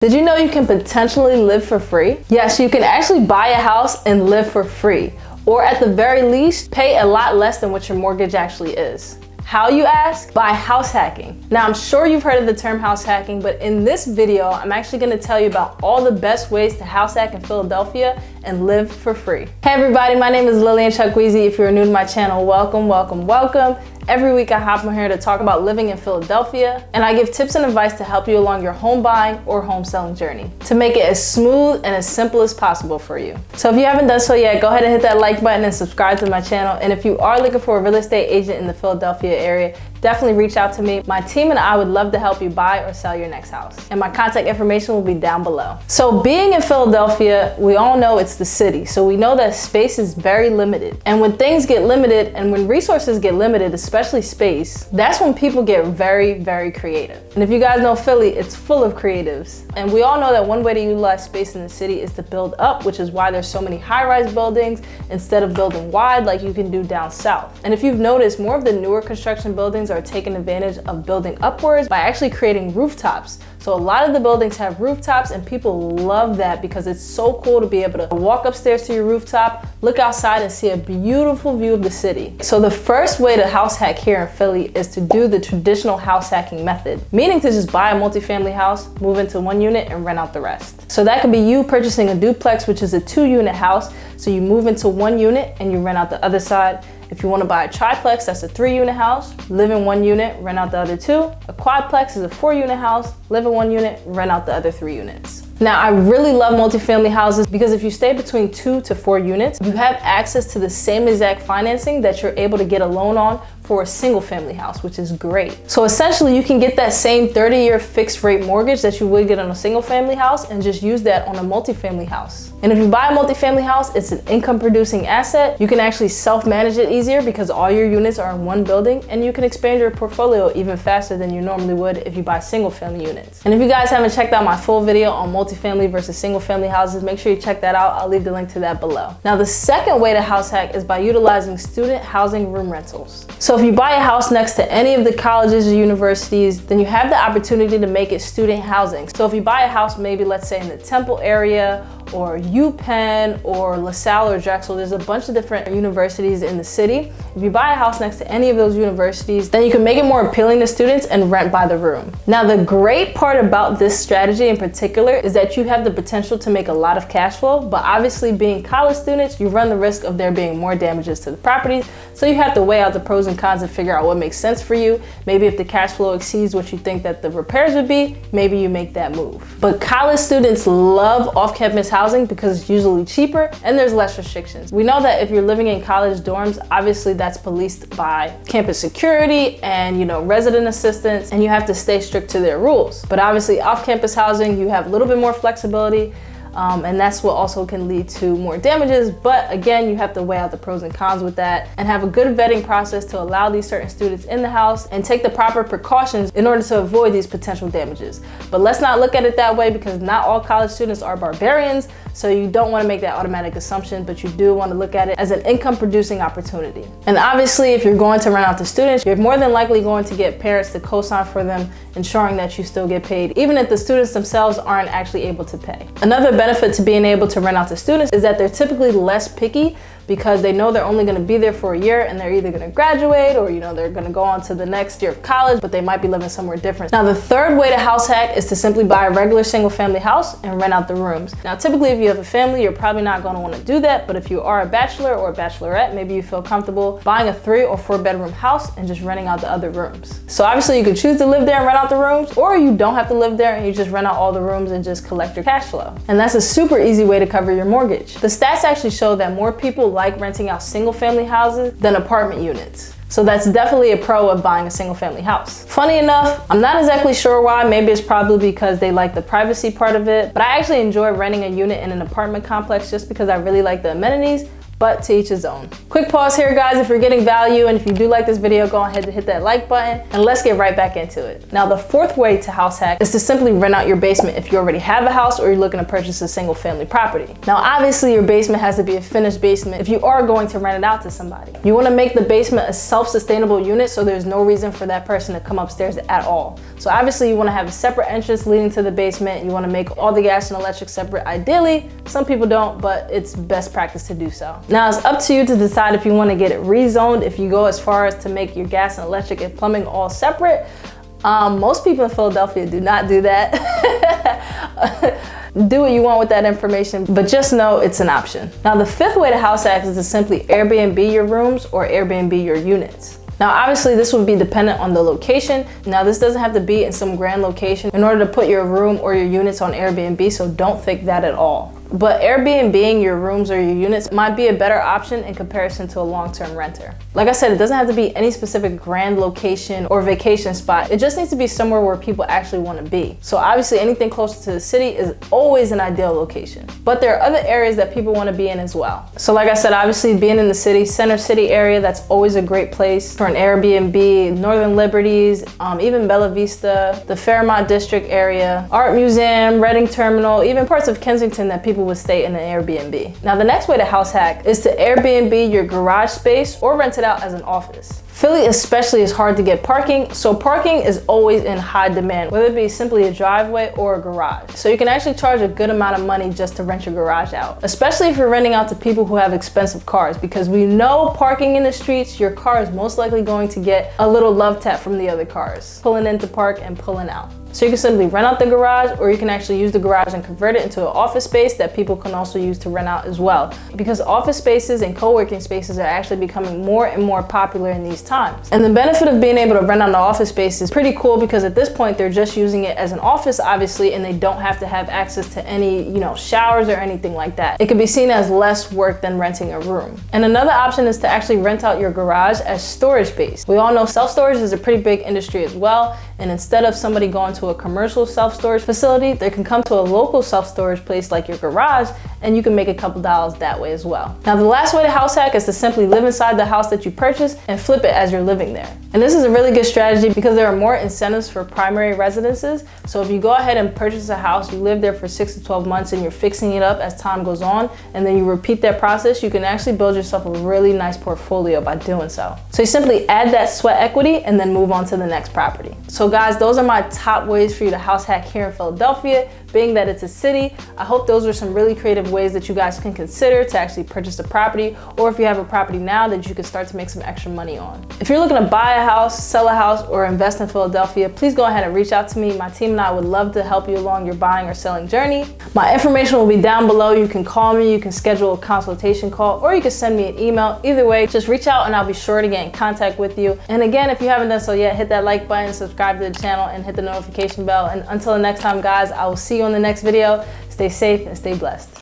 Did you know you can potentially live for free? Yes, you can actually buy a house and live for free, or at the very least, pay a lot less than what your mortgage actually is. How, you ask? By house hacking. Now, I'm sure you've heard of the term house hacking, but in this video, I'm actually gonna tell you about all the best ways to house hack in Philadelphia and live for free. Hey everybody, my name is Lillian Chuckweezy. If you're new to my channel, welcome, welcome, welcome. Every week I hop on here to talk about living in Philadelphia, and I give tips and advice to help you along your home buying or home selling journey to make it as smooth and as simple as possible for you. So if you haven't done so yet, go ahead and hit that like button and subscribe to my channel. And if you are looking for a real estate agent in the Philadelphia area, definitely reach out to me. My team and I would love to help you buy or sell your next house. And my contact information will be down below. So being in Philadelphia, we all know it's the city. So we know that space is very limited. And when things get limited and when resources get limited, especially space, that's when people get very, very creative. And if you guys know Philly, it's full of creatives. And we all know that one way to utilize space in the city is to build up, which is why there's so many high-rise buildings instead of building wide like you can do down south. And if you've noticed, more of the newer construction buildings are taking advantage of building upwards by actually creating rooftops. So a lot of the buildings have rooftops, and people love that because it's so cool to be able to walk upstairs to your rooftop, look outside and see a beautiful view of the city. So the first way to house hack here in Philly is to do the traditional house hacking method, meaning to just buy a multifamily house, move into one unit and rent out the rest. So that could be you purchasing a duplex, which is a 2-unit house. So you move into one unit and you rent out the other side. If you want to buy a triplex, that's a 3-unit house, live in one unit, rent out the other 2. A quadplex is a 4-unit house, live in one unit, rent out the other 3 units. Now, I really love multifamily houses because if you stay between 2 to 4 units, you have access to the same exact financing that you're able to get a loan on for a single family house, which is great. So essentially you can get that same 30-year fixed rate mortgage that you would get on a single family house and just use that on a multifamily house. And if you buy a multifamily house, it's an income producing asset. You can actually self-manage it easier because all your units are in one building, and you can expand your portfolio even faster than you normally would if you buy single family units. And if you guys haven't checked out my full video on multifamily versus single family houses, make sure you check that out. I'll leave the link to that below. Now, the second way to house hack is by utilizing student housing room rentals. So if you buy a house next to any of the colleges or universities, then you have the opportunity to make it student housing. So if you buy a house, maybe let's say in the Temple area, or UPenn, or LaSalle or Drexel, there's a bunch of different universities in the city. If you buy a house next to any of those universities, then you can make it more appealing to students and rent by the room. Now, the great part about this strategy in particular is that you have the potential to make a lot of cash flow, but obviously being college students, you run the risk of there being more damages to the properties. So you have to weigh out the pros and cons and figure out what makes sense for you. Maybe if the cash flow exceeds what you think that the repairs would be, maybe you make that move. But college students love off-campus housing because it's usually cheaper and there's less restrictions. We know that if you're living in college dorms, obviously that's policed by campus security and, resident assistants, and you have to stay strict to their rules. But obviously off-campus housing, you have a little bit more flexibility. And that's what also can lead to more damages. But again, you have to weigh out the pros and cons with that and have a good vetting process to allow these certain students in the house and take the proper precautions in order to avoid these potential damages. But let's not look at it that way because not all college students are barbarians. So you don't want to make that automatic assumption, but you do want to look at it as an income producing opportunity. And obviously, if you're going to rent out to students, you're more than likely going to get parents to co-sign for them, ensuring that you still get paid, even if the students themselves aren't actually able to pay. Another benefit to being able to rent out to students is that they're typically less picky because they know they're only going to be there for a year and they're either going to graduate or they're going to go on to the next year of college, but they might be living somewhere different. Now, the third way to house hack is to simply buy a regular single family house and rent out the rooms. Now, typically if you have a family, you're probably not going to want to do that, but if you are a bachelor or a bachelorette, maybe you feel comfortable buying a 3 or 4 bedroom house and just renting out the other rooms. So obviously you could choose to live there and rent out the rooms, or you don't have to live there and you just rent out all the rooms and just collect your cash flow. And that's a super easy way to cover your mortgage. The stats actually show that more people like renting out single family houses than apartment units. So that's definitely a pro of buying a single family house. Funny enough, I'm not exactly sure why. Maybe it's probably because they like the privacy part of it, but I actually enjoy renting a unit in an apartment complex just because I really like the amenities. but to each his own. Quick pause here, guys. If you're getting value and if you do like this video, go ahead and hit that like button and let's get right back into it. Now, the fourth way to house hack is to simply rent out your basement if you already have a house or you're looking to purchase a single family property. Now, obviously your basement has to be a finished basement if you are going to rent it out to somebody. You want to make the basement a self-sustainable unit so there's no reason for that person to come upstairs at all. So obviously you want to have a separate entrance leading to the basement. You want to make all the gas and electric separate ideally. Some people don't, but it's best practice to do so. Now it's up to you to decide if you want to get it rezoned, if you go as far as to make your gas and electric and plumbing all separate. Most people in Philadelphia do not do that. Do what you want with that information, but just know it's an option. Now, the fifth way to house hack is to simply Airbnb your rooms or Airbnb your units. Now, obviously this would be dependent on the location. Now, this doesn't have to be in some grand location in order to put your room or your units on Airbnb, so don't think that at all. But Airbnb-ing your rooms or your units might be a better option in comparison to a long-term renter. Like I said, it doesn't have to be any specific grand location or vacation spot. It just needs to be somewhere where people actually want to be. So obviously anything closer to the city is always an ideal location. But there are other areas that people want to be in as well. So like I said, obviously being in the city, center city area, that's always a great place for an Airbnb. Northern Liberties, even Bella Vista, the Fairmont District area, Art Museum, Reading Terminal, even parts of Kensington that people would stay in an Airbnb. Now, the next way to house hack is to Airbnb your garage space or rent it out as an office. Philly especially is hard to get parking, so parking is always in high demand, whether it be simply a driveway or a garage. So you can actually charge a good amount of money just to rent your garage out, especially if you're renting out to people who have expensive cars, because we know parking in the streets, your car is most likely going to get a little love tap from the other cars, pulling in to park and pulling out. So you can simply rent out the garage, or you can actually use the garage and convert it into an office space that people can also use to rent out as well. Because office spaces and co-working spaces are actually becoming more and more popular in these times. And the benefit of being able to rent out an office space is pretty cool, because at this point they're just using it as an office, obviously, and they don't have to have access to any, showers or anything like that. It can be seen as less work than renting a room. And another option is to actually rent out your garage as storage space. We all know self-storage is a pretty big industry as well. And instead of somebody going to a commercial self-storage facility, they can come to a local self-storage place like your garage, and you can make a couple dollars that way as well. Now, the last way to house hack is to simply live inside the house that you purchased and flip it as you're living there. And this is a really good strategy because there are more incentives for primary residences. So if you go ahead and purchase a house, you live there for 6 to 12 months and you're fixing it up as time goes on, and then you repeat that process, you can actually build yourself a really nice portfolio by doing so. So you simply add that sweat equity and then move on to the next property. So guys, those are my top ways for you to house hack here in Philadelphia. Being that it's a city, I hope those are some really creative ways that you guys can consider to actually purchase a property, or if you have a property now that you can start to make some extra money on. If you're looking to buy a house, sell a house, or invest in Philadelphia, please go ahead and reach out to me. My team and I would love to help you along your buying or selling journey. My information will be down below. You can call me, you can schedule a consultation call, or you can send me an email. Either way, just reach out and I'll be sure to get in contact with you. And again, if you haven't done so yet, hit that like button, subscribe to the channel, and hit the notification bell. And until the next time, guys, I will see you on the next video. Stay safe and stay blessed.